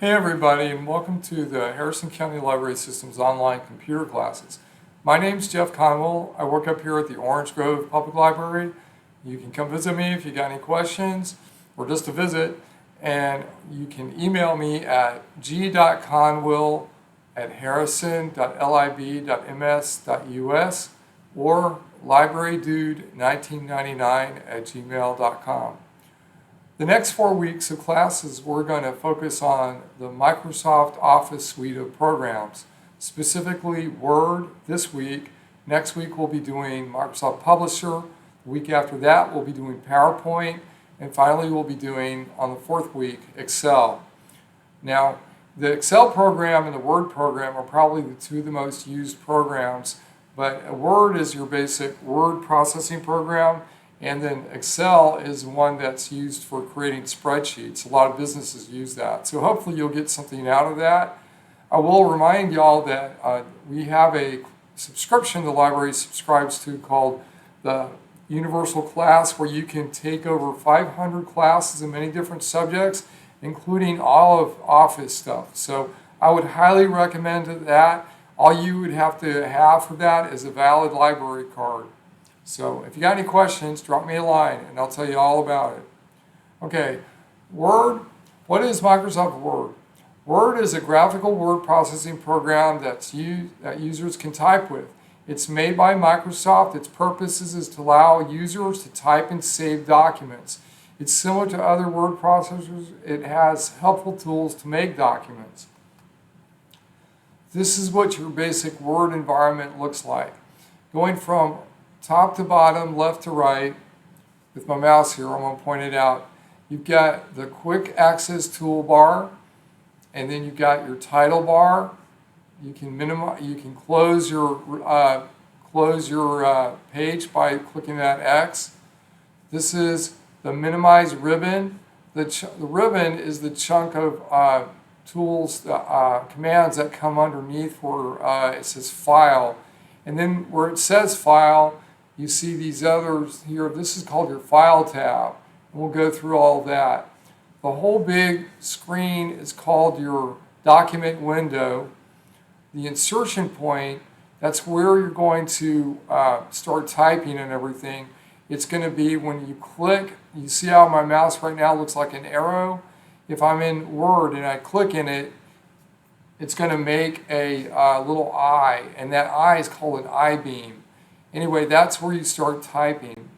Hey everybody, and welcome to the Harrison County Library System's online computer classes. My name's Jeff Conwell. I work up here at the Orange Grove Public Library. You can come visit me if you got any questions or just to visit, and you can email me at g.conwell@harrison.lib.ms.us or librarydude1999@gmail.com. The next 4 weeks of classes, we're going to focus on the Microsoft Office suite of programs, specifically Word this week. Next week, we'll be doing Microsoft Publisher. The week after that, we'll be doing PowerPoint. And finally, we'll be doing, on the 4th week, Excel. Now, the Excel program and the Word program are probably the two of the most used programs, but Word is your basic word processing program. And then Excel is one that's used for creating spreadsheets. A lot of businesses use that. So hopefully you'll get something out of that. I will remind y'all that we have a subscription the library subscribes to called the Universal Class, where you can take over 500 classes in many different subjects, including all of Office stuff. So I would highly recommend that. All you would have to have for that is a valid library card. So if you got any questions, drop me a line and I'll tell you all about it. Okay, Word. What is Microsoft Word? Word is a graphical word processing program that users can type with. It's made by Microsoft. Its purpose is to allow users to type and save documents. It's similar to other word processors. It has helpful tools to make documents. This is what your basic Word environment looks like. Going from top to bottom, left to right, with my mouse here, I'm going to point it out. You've got the quick access toolbar, and then you've got your title bar. You can close your page by clicking that X. This is the minimize ribbon. The ribbon is the chunk of tools, commands that come underneath where it says File. And then where it says File, you see these others here. This is called your File tab. And we'll go through all that. The whole big screen is called your document window. The insertion point, that's where you're going to start typing and everything. It's going to be when you click. You see how my mouse right now looks like an arrow? If I'm in Word and I click in it, it's going to make a little eye, and that eye is called an I-beam. Anyway, that's where you start typing.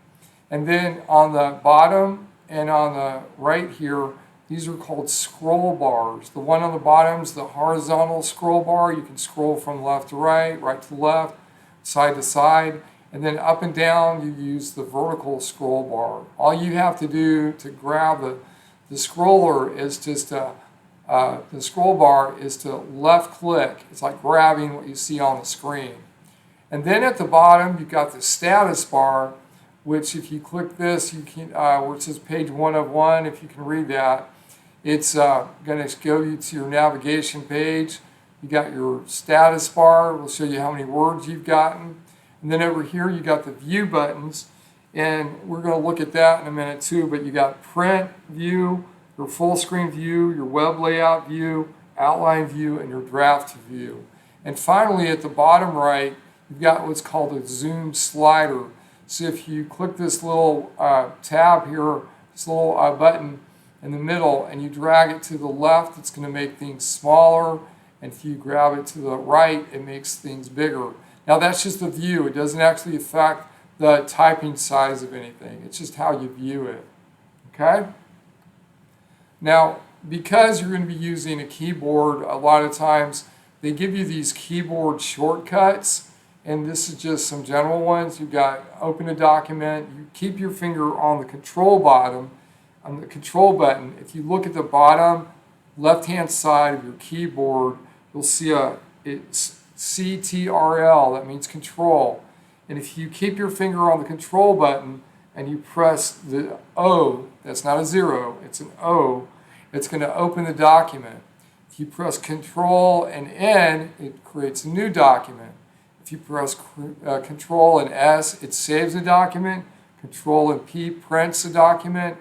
And then on the bottom and on the right here, these are called scroll bars. The one on the bottom is the horizontal scroll bar. You can scroll from left to right, right to left, side to side. And then up and down, you use the vertical scroll bar. All you have to do to grab the scroller is just the scroll bar is to left click. It's like grabbing what you see on the screen. And then at the bottom, you've got the status bar, which if you click this, you can, where it says page 1 of 1, if you can read that, it's going to go you to your navigation page. You got your status bar. We'll show you how many words you've gotten. And then over here, you got the view buttons. And we're going to look at that in a minute too, but you got print view, your full screen view, your web layout view, outline view, and your draft view. And finally, at the bottom right, you've got what's called a zoom slider. So if you click this little tab here, this little button in the middle, and you drag it to the left, it's going to make things smaller. And if you grab it to the right, it makes things bigger. Now that's just a view. It doesn't actually affect the typing size of anything. It's just how you view it. Okay? Now, because you're going to be using a keyboard, a lot of times they give you these keyboard shortcuts. And this is just some general ones. You've got open a document. You keep your finger on the control button. If you look at the bottom left-hand side of your keyboard, you'll see it's CTRL. That means control. And if you keep your finger on the control button and you press the O, that's not a 0, it's an O, it's going to open the document. If you press Control and N, it creates a new document. If you press Control and S, it saves the document. Control and P prints the document.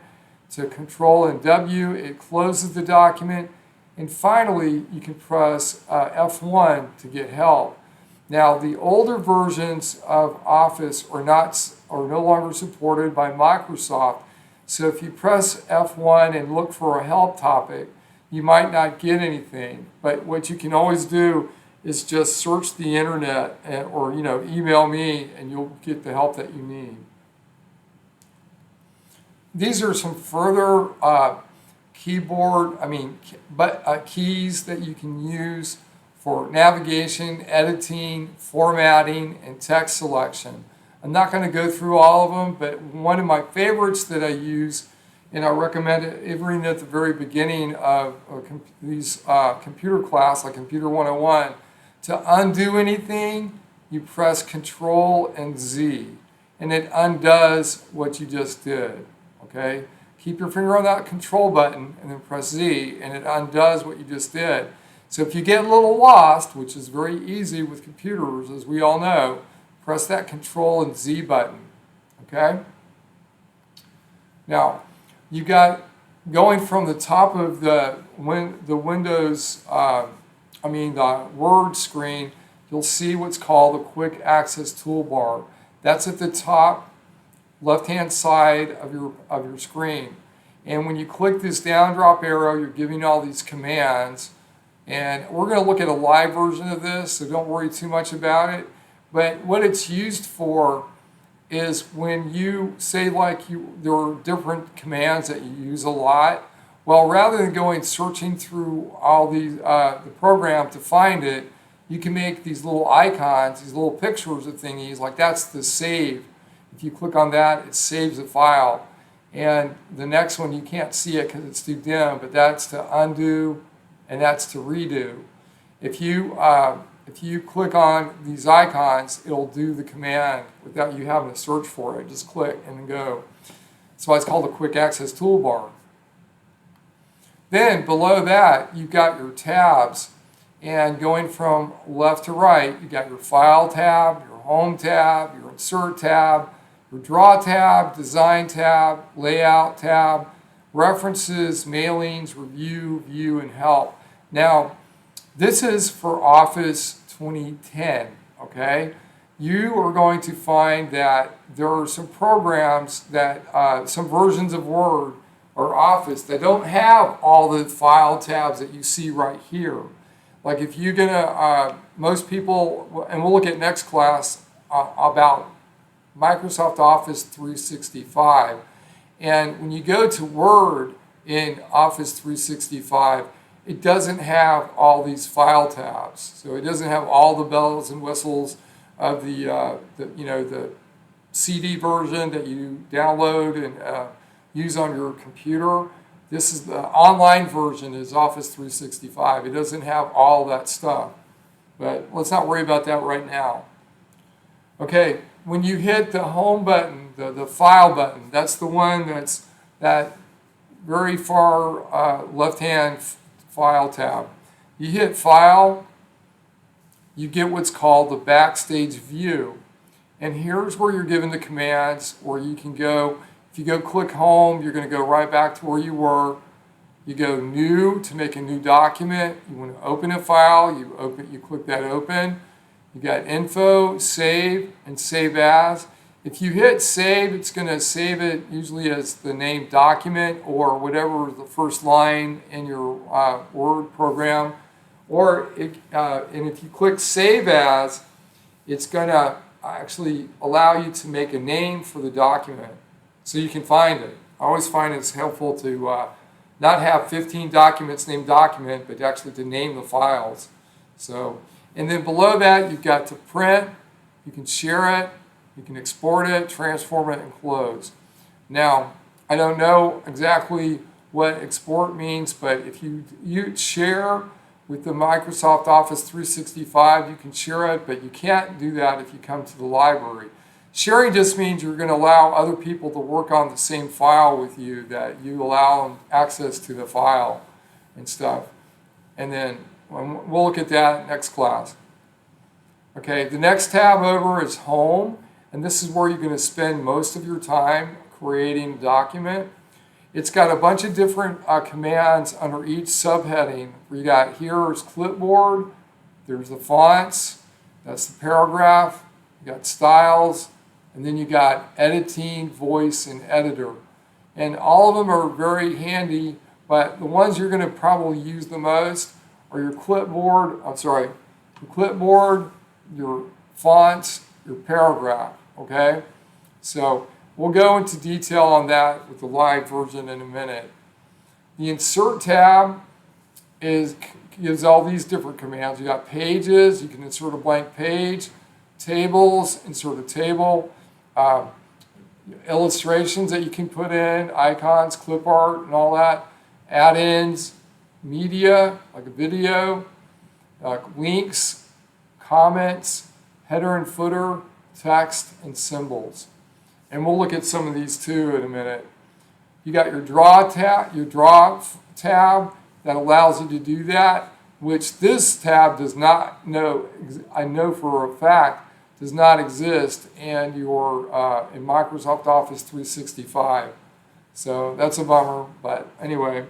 To Control and W, it closes the document. And finally, you can press F1 to get help. Now, the older versions of Office are no longer supported by Microsoft. So if you press F1 and look for a help topic, you might not get anything. But what you can always do is just search the internet or email me, and you'll get the help that you need. These are some further keys that you can use for navigation, editing, formatting, and text selection. I'm not going to go through all of them, but one of my favorites that I use, and I recommend it even at the very beginning of these computer class, like Computer 101, to undo anything, you press Control and Z, and it undoes what you just did, okay? Keep your finger on that Control button and then press Z, and it undoes what you just did. So if you get a little lost, which is very easy with computers, as we all know, press that Control and Z button, okay? Now, you got going from the top of the Windows, the Word screen, you'll see what's called the Quick Access Toolbar. That's at the top left-hand side of your screen. And when you click this down drop arrow, you're giving all these commands. And we're going to look at a live version of this, so don't worry too much about it. But what it's used for is when you say there are different commands that you use a lot. Well, rather than going searching through all the program to find it, you can make these little icons, these little pictures of thingies, like that's the save. If you click on that, it saves a file. And the next one, you can't see it because it's too dim, but that's to undo and that's to redo. If you click on these icons, it'll do the command without you having to search for it. Just click and then go. That's why it's called the Quick Access Toolbar. Then below that, you've got your tabs. And going from left to right, you got your File tab, your Home tab, your Insert tab, your Draw tab, Design tab, Layout tab, References, Mailings, Review, View, and Help. Now, this is for Office 2010, okay? You are going to find that there are some programs that, some versions of Word or Office that don't have all the file tabs that you see right here. Like if you're gonna, most people, and we'll look at next class about Microsoft Office 365. And when you go to Word in Office 365, it doesn't have all these file tabs. So it doesn't have all the bells and whistles of the CD version that you download and use on your computer. This is the online version is Office 365. It doesn't have all that stuff. But let's not worry about that right now. Okay, when you hit the home button, the file button, that's the one that's that very far left-hand file tab. You hit File, you get what's called the Backstage View. And here's where you're given the commands, or you can go, if you go click Home, you're going to go right back to where you were. You go New to make a new document. You want to open a file, you click that Open. You got Info, Save, and Save As. If you hit Save, it's going to save it usually as the name document or whatever the first line in your Word program. And if you click Save As, it's going to actually allow you to make a name for the document so you can find it. I always find it's helpful to not have 15 documents named document, but actually to name the files. So, and then below that, you've got to print. You can share it. You can export it, transform it, and close. Now, I don't know exactly what export means, but if you share with the Microsoft Office 365, you can share it, but you can't do that if you come to the library. Sharing just means you're going to allow other people to work on the same file with you, that you allow them access to the file and stuff. And then we'll look at that next class. Okay, the next tab over is Home, and this is where you're going to spend most of your time creating a document. It's got a bunch of different commands under each subheading. You got here is clipboard, there's the fonts, that's the paragraph, you got styles, and then you got editing, voice, and editor. And all of them are very handy, but the ones you're going to probably use the most are your clipboard, your fonts, your paragraph, okay? So we'll go into detail on that with the live version in a minute. The insert tab gives all these different commands. You got pages, you can insert a blank page, tables, insert a table, illustrations that you can put in, icons, clip art, and all that, add-ins, media, like a video, links, comments, header and footer, text, and symbols. And we'll look at some of these too in a minute. You got your draw tab that allows you to do that, which this tab does not know, I know for a fact, does not exist in your in Microsoft Office 365. So that's a bummer, but anyway.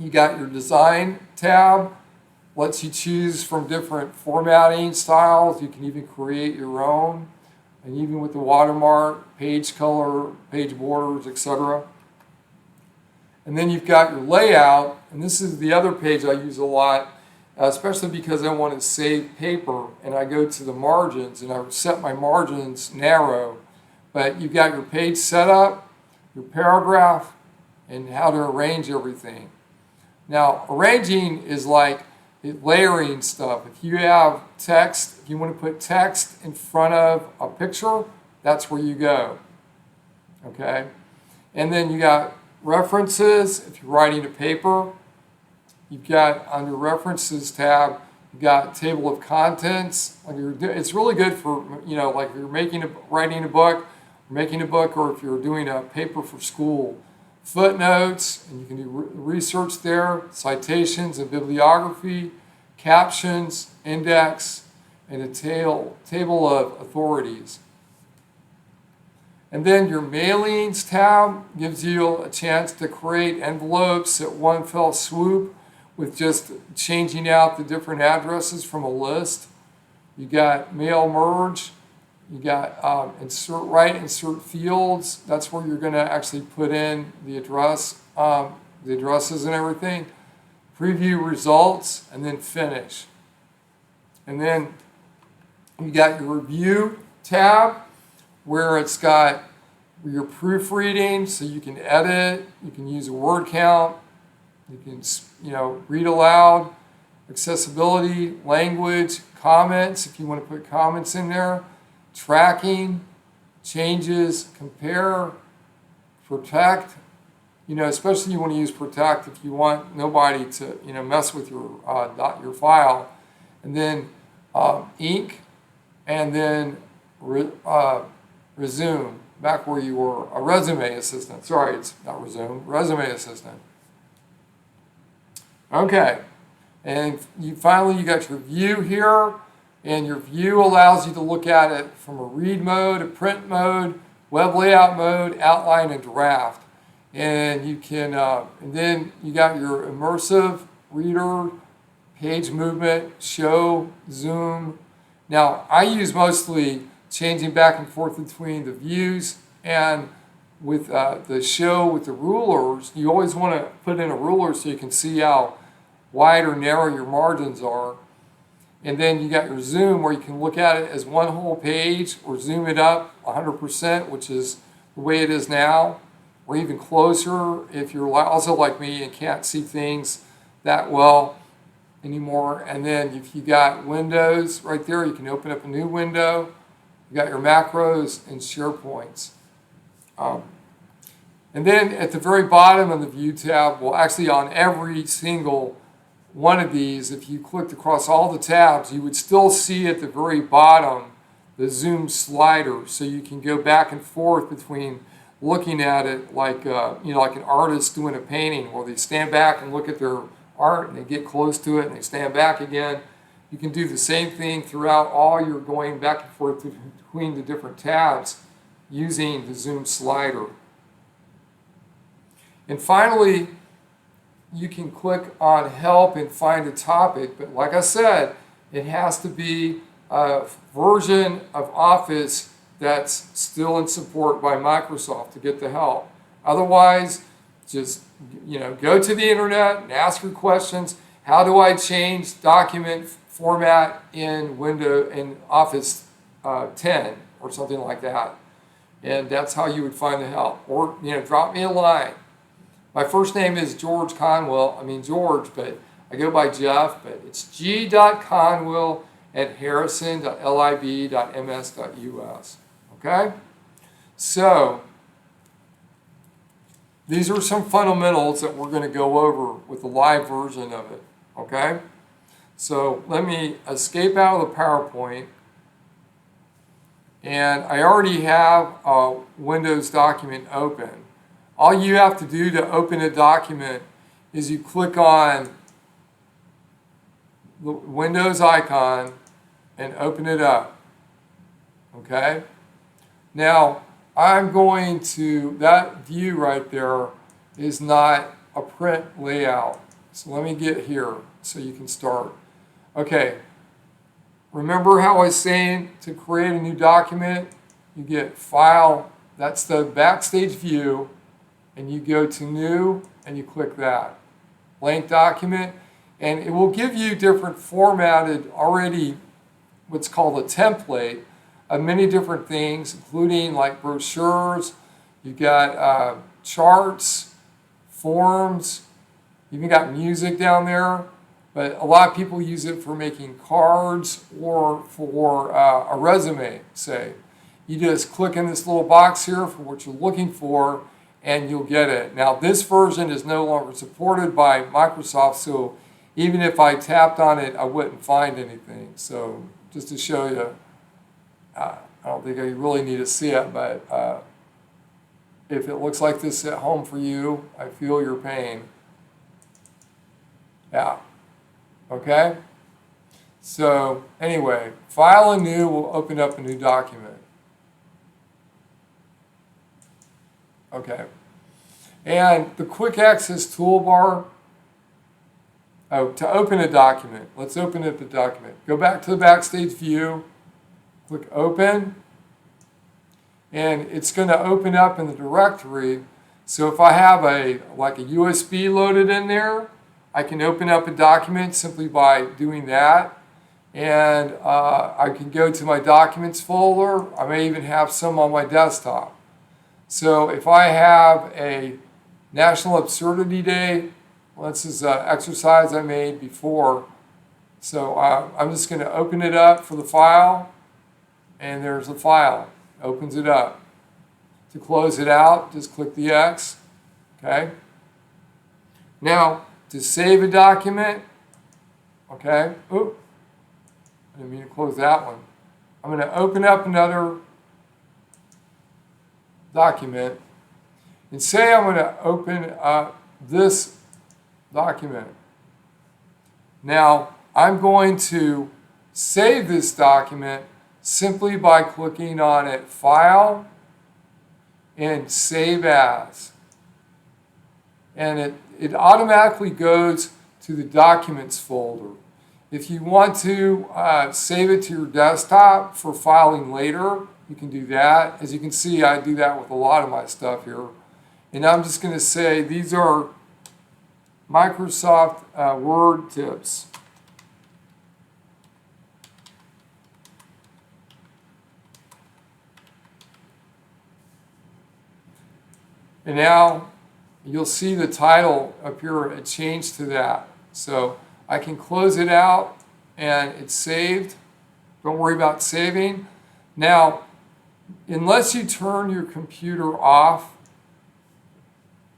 You got your design tab, lets you choose from different formatting styles. You can even create your own, and even with the watermark, page color, page borders, etc. And then you've got your layout, and this is the other page I use a lot, especially because I want to save paper, and I go to the margins, and I set my margins narrow. But you've got your page setup, your paragraph, and how to arrange everything. Now, arranging is like layering stuff. If you have text, if you want to put text in front of a picture, that's where you go. Okay? And then you got references. If you're writing a paper, you've got under References tab, you've got Table of Contents. It's really good for, like if you're writing a book, or if you're doing a paper for school. Footnotes, and you can do research there, citations and bibliography, captions, index, and a table of authorities. And then your Mailings tab gives you a chance to create envelopes at one fell swoop with just changing out the different addresses from a list. You got Mail Merge. You got insert fields. That's where you're going to actually put in the addresses and everything. Preview results, and then finish. And then you got your Review tab, where it's got your proofreading, so you can edit. You can use a word count. You can read aloud. Accessibility, language, comments, if you want to put comments in there. Tracking, changes, compare, protect. Especially you want to use protect if you want nobody to mess with your file. And then ink, and then resume, back where you were. A resume assistant. Sorry, it's not resume. Resume assistant. Okay, and you got your view here. And your view allows you to look at it from a read mode, a print mode, web layout mode, outline, and draft. And you can, and then you got your immersive reader, page movement, show, zoom. Now, I use mostly changing back and forth between the views, and with the show with the rulers, you always want to put in a ruler so you can see how wide or narrow your margins are. And then you got your zoom, where you can look at it as one whole page, or zoom it up 100%, which is the way it is now, or even closer if you're also like me and can't see things that well anymore. And then if you got windows right there, you can open up a new window. You got your macros and SharePoints. And then at the very bottom of the View tab, well, actually on every single one of these, if you clicked across all the tabs, you would still see at the very bottom the zoom slider, so you can go back and forth between looking at it like like an artist doing a painting, where they stand back and look at their art and they get close to it and they stand back again. You can do the same thing throughout all your going back and forth between the different tabs using the zoom slider. And finally, you can click on help and find a topic, but like I said, it has to be a version of Office that's still in support by Microsoft to get the help. Otherwise, just go to the internet and ask your questions. How do I change document format in Office 10 or something like that? And that's how you would find the help. Or drop me a line. My first name is George Conwell. George, but I go by Jeff. But it's g.conwell@harrison.lib.ms.us. Okay? So these are some fundamentals that we're going to go over with the live version of it. Okay? So let me escape out of the PowerPoint. And I already have a Windows document open. All you have to do to open a document is you click on the Windows icon and open it up. Okay? Now, that view right there is not a print layout. So let me get here so you can start. Okay. Remember how I was saying to create a new document, you get File, that's the Backstage view, and you go to New, and you click that. Blank document, and it will give you different formatted, already what's called a template of many different things, including like brochures, you got charts, forms, you even got music down there. But a lot of people use it for making cards or for a resume, say. You just click in this little box here for what you're looking for, and you'll get it. Now, this version is no longer supported by Microsoft, so even if I tapped on it, I wouldn't find anything. So just to show you, I don't think you really need to see it, but if it looks like this at home for you, I feel your pain. Yeah. Okay? So anyway, File and New will open up a new document. Okay. And the Quick Access toolbar, to open a document, let's open up the document. Go back to the Backstage view, click Open, and it's going to open up in the directory. So if I have a USB loaded in there, I can open up a document simply by doing that. And I can go to my Documents folder. I may even have some on my desktop. So if I have a National Absurdity Day, well, this is an exercise I made before. So I'm just going to open it up for the file. And there's the file. Opens it up. To close it out, just click the X. Okay? Now, to save a document, okay, I didn't mean to close that one. I'm going to open up another document and say I'm going to open up this document. Now, I'm going to save this document simply by clicking on it, File, and Save As. And it automatically goes to the Documents folder. If you want to save it to your desktop for filing later, you can do that. As you can see, I do that with a lot of my stuff here. And I'm just going to say these are Microsoft Word tips. And now you'll see the title up here, it changed to that. So I can close it out and it's saved. Don't worry about saving. Now, unless you turn your computer off,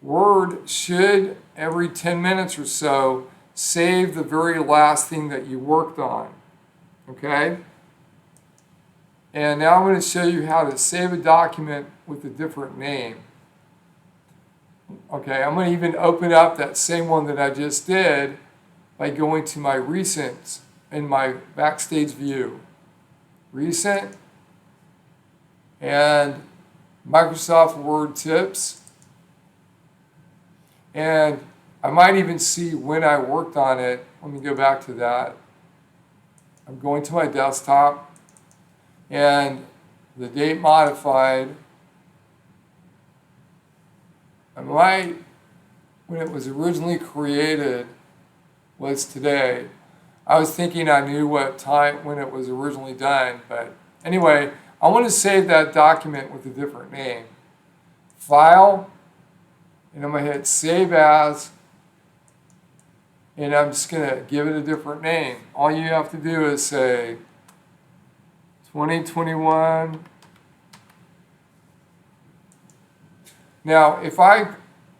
Word should, every 10 minutes or so, save the very last thing that you worked on. Okay? And now I'm going to show you how to save a document with a different name. Okay, I'm going to even open up that same one that I just did by going to my Recent in my Backstage view. Recent and Microsoft Word Tips. And I might even see when I worked on it. Let me go back to that. I'm going to my desktop, and the date modified. I might, when it was originally created, was today. I was thinking I knew what time when it was originally done, but anyway, I want to save that document with a different name. File, and I'm going to hit Save As, and I'm just going to give it a different name. All you have to do is say 2021. Now, if I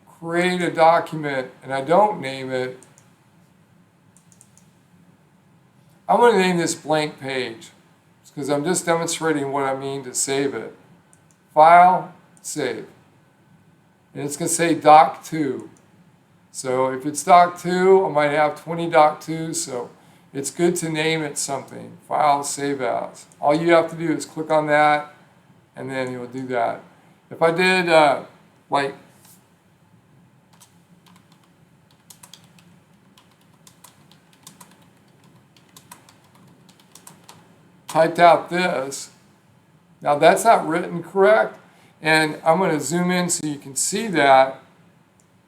create a document and I don't name it, I'm going to name this blank page because I'm just demonstrating what I mean to save it. File, save. And it's going to say Doc 2. So if it's Doc 2, I might have 20 Doc 2, so it's good to name it something. File, save as. All you have to do is click on that, and then you'll do that. If I did, like, typed out this, now that's not written correct, and I'm going to zoom in so you can see that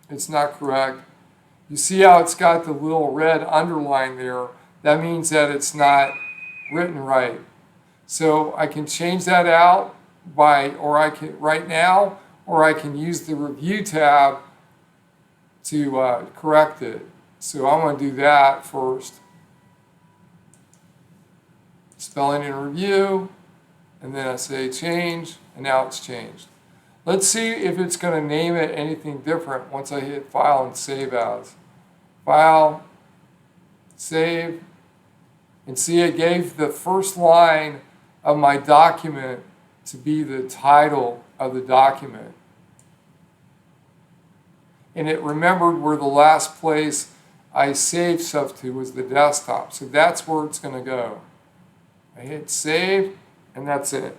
it's not correct. You see how it's got the little red underline there? That means that it's not written right. So I can change that out or I can right now, or I can use the review tab to correct it. So I'm going to do that first. Spelling and review, and then I say change, and now it's changed. Let's see if it's going to name it anything different once I hit File and Save As. File, Save, and see it gave the first line of my document to be the title of the document. And it remembered where the last place I saved stuff to was the desktop. So that's where it's going to go. I hit save, and that's it.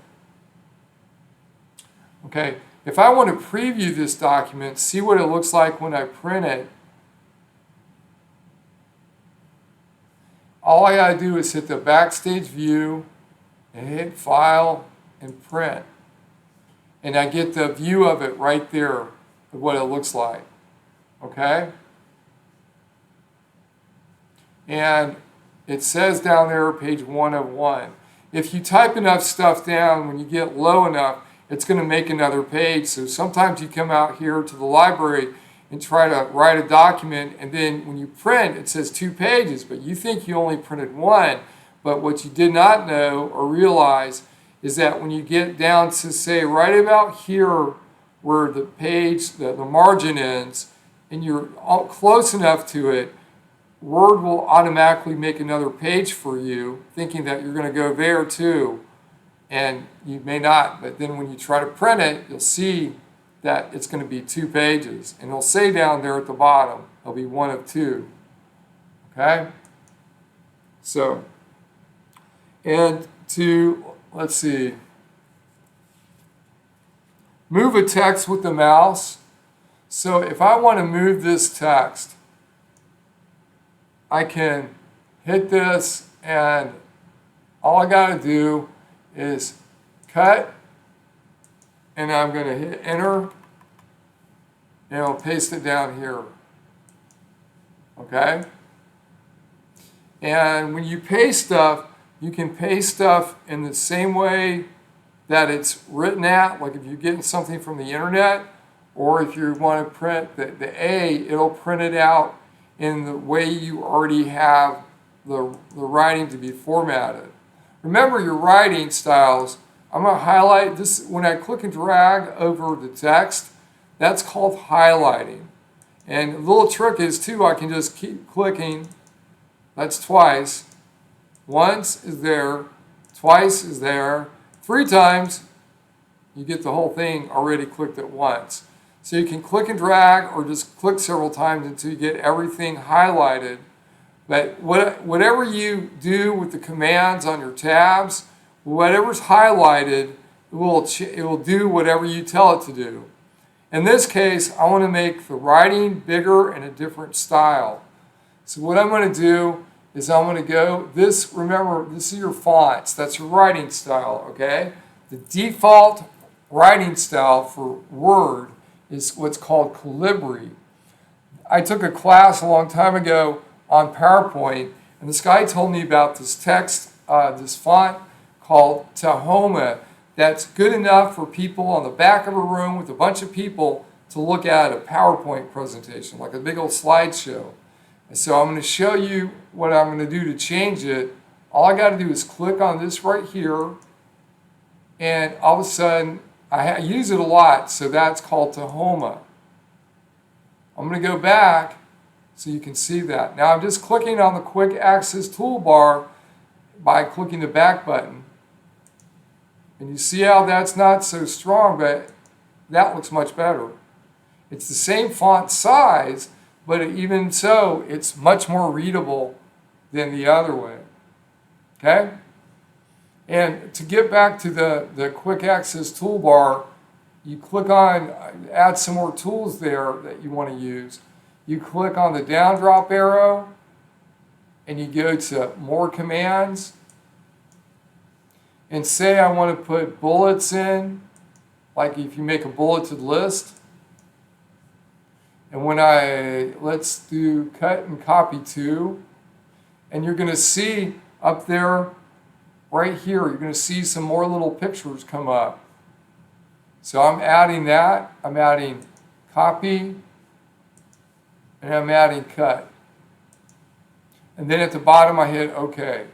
Okay, if I want to preview this document, see what it looks like when I print it, all I gotta do is hit the Backstage View and hit File and Print. And I get the view of it right there of what it looks like. Okay? And it says down there, page 1 of 1. If you type enough stuff down, when you get low enough, it's going to make another page. So sometimes you come out here to the library and try to write a document, and then when you print, it says 2 pages, but you think you only printed 1. But what you did not know or realize is that when you get down to, say, right about here where the page, the margin ends, and you're close enough to it, Word will automatically make another page for you, thinking that you're going to go there too, and you may not. But then when you try to print it, you'll see that it's going to be 2 pages, and it'll say down there at the bottom, it'll be 1 of 2. Okay? So, and to, let's see, move a text with the mouse. So if I want to move this text, I can hit this, and all I got to do is cut, and I'm going to hit enter, and I'll paste it down here. Okay? And when you paste stuff, you can paste stuff in the same way that it's written out, like if you're getting something from the internet, or if you want to print the A, it'll print it out in the way you already have the writing to be formatted. Remember your writing styles. I'm going to highlight this. When I click and drag over the text, that's called highlighting. And the little trick is too, I can just keep clicking. That's twice. Once is there, twice is there, 3 times, you get the whole thing already clicked at once. So you can click and drag or just click several times until you get everything highlighted. But whatever you do with the commands on your tabs, whatever's highlighted, it will do whatever you tell it to do. In this case, I want to make the writing bigger and a different style. So what I'm going to do is I'm going to go, remember, this is your fonts. That's your writing style, okay? The default writing style for Word is what's called Calibri. I took a class a long time ago on PowerPoint, and this guy told me about this text, this font called Tahoma, that's good enough for people on the back of a room with a bunch of people to look at a PowerPoint presentation, like a big old slideshow. And so I'm going to show you what I'm going to do to change it. All I got to do is click on this right here, and all of a sudden, I use it a lot, so that's called Tahoma. I'm going to go back so you can see that. Now I'm just clicking on the quick access toolbar by clicking the back button. And you see how that's not so strong, but that looks much better. It's the same font size, but even so, it's much more readable than the other way. Okay? And to get back to the quick access toolbar, you click on, add some more tools there that you want to use. You click on the down drop arrow, and you go to more commands. And say I want to put bullets in, like if you make a bulleted list. And when let's do cut and copy to, and you're going to see up there, right here, you're going to see some more little pictures come up. So I'm adding that, I'm adding copy, and I'm adding cut. And then at the bottom I hit OK.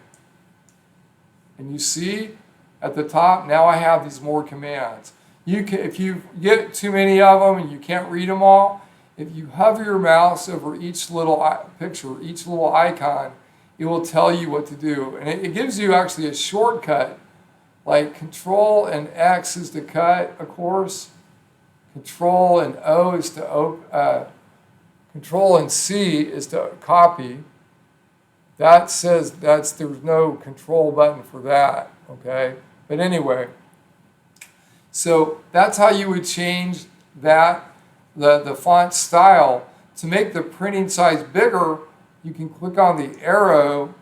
And you see at the top, now I have these more commands. If you get too many of them and you can't read them all, if you hover your mouse over each little picture, each little icon, it will tell you what to do. And it gives you actually a shortcut, like Control and X is to cut, of course. Control and O is to Control and C is to copy. That says there's no control button for that, okay? But anyway, so that's how you would change that, the font style. To make the printing size bigger, you can click on the arrow,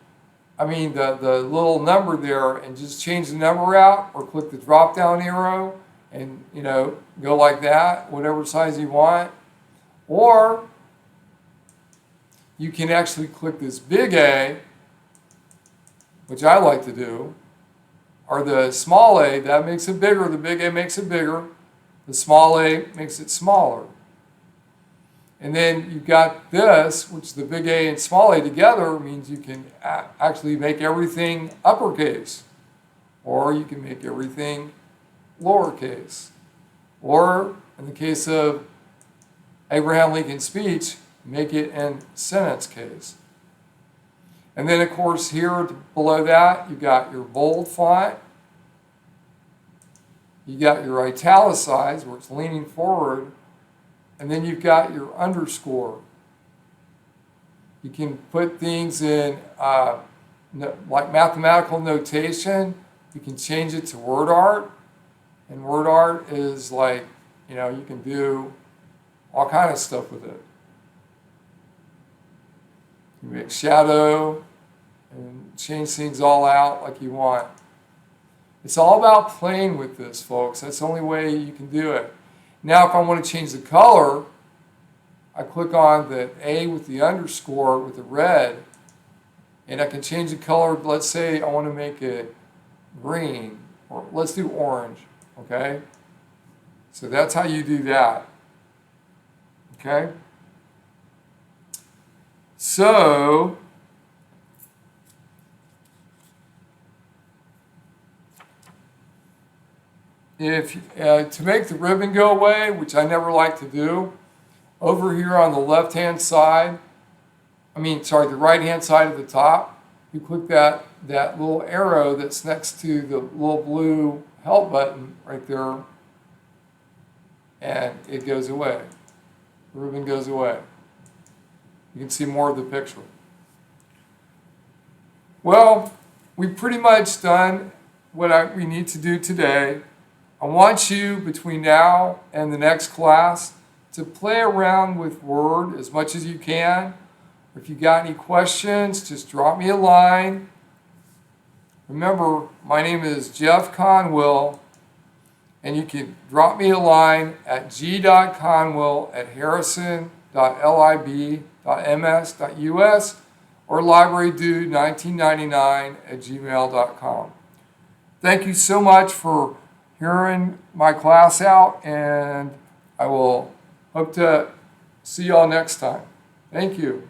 the little number there, and just change the number out, or click the drop down arrow and, go like that, whatever size you want. Or you can actually click this big A, which I like to do, or the small a, that makes it bigger, the big A makes it bigger, the small a makes it smaller. And then you've got this, which the big A and small a together means you can actually make everything uppercase, or you can make everything lowercase, or in the case of Abraham Lincoln's speech, make it in sentence case. And then, of course, here below that, you've got your bold font. You got your italicized, where it's leaning forward. And then you've got your underscore. You can put things in, like mathematical notation. You can change it to word art. And word art is like, you can do all kind of stuff with it. You make shadow and change things all out like you want. It's all about playing with this, folks. That's the only way you can do it. Now, if I want to change the color, I click on the A with the underscore with the red, and I can change the color. Let's say I want to make it green, or let's do orange, okay? So that's how you do that, okay? So, to make the ribbon go away, which I never like to do, over here on the left-hand side, the right-hand side of the top, you click that little arrow that's next to the little blue help button right there, and it goes away. The ribbon goes away. You can see more of the picture. Well, we've pretty much done what we need to do today. I want you, between now and the next class, to play around with Word as much as you can. If you got any questions, just drop me a line. Remember, my name is Jeff Conwill, and you can drop me a line at g.conwill@harrison.lib.ms.us or librarydude1999@gmail.com. Thank you so much for hearing my class out, and I will hope to see y'all next time. Thank you.